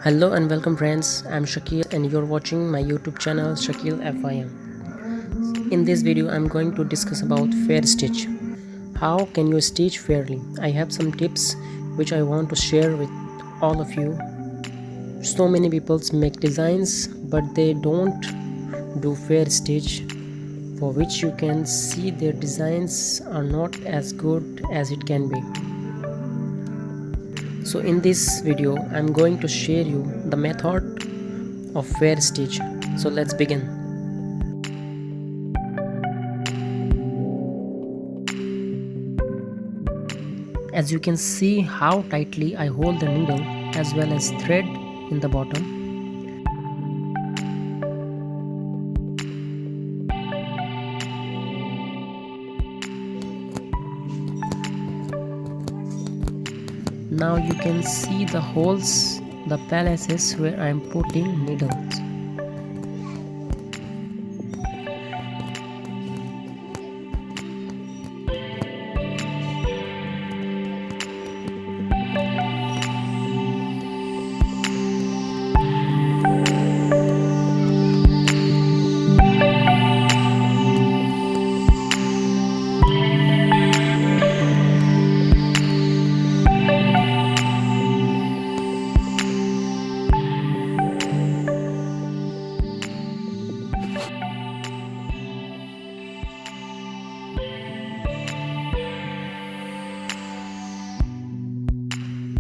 Hello and welcome friends, I'm Shakil and you're watching my YouTube channel Shakil FIM. In this video I'm going to discuss about fair stitch. How can you stitch fairly? I have some tips which I want to share with all of you. So many people make designs but they don't do fair stitch, for which you can see their designs are not as good as it can be. So in this video I'm going to share you the method of fair stitch. So let's begin. As you can see how tightly I hold the needle as well as thread in the bottom. Now you can see the holes, the places where I am putting needles.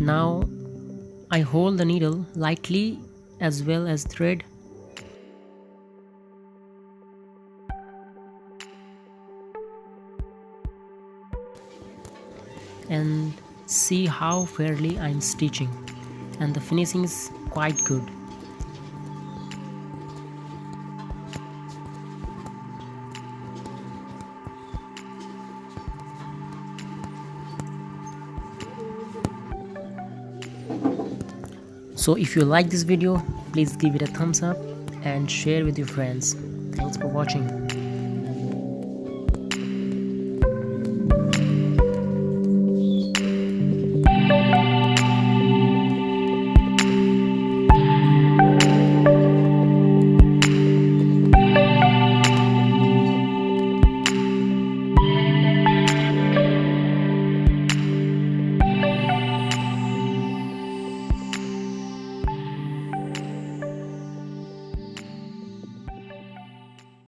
Now I hold the needle lightly as well as thread. And see how fairly I'm stitching, and the finishing is quite good. So if you like this video, please give it a thumbs up and share with your friends. Thanks for watching.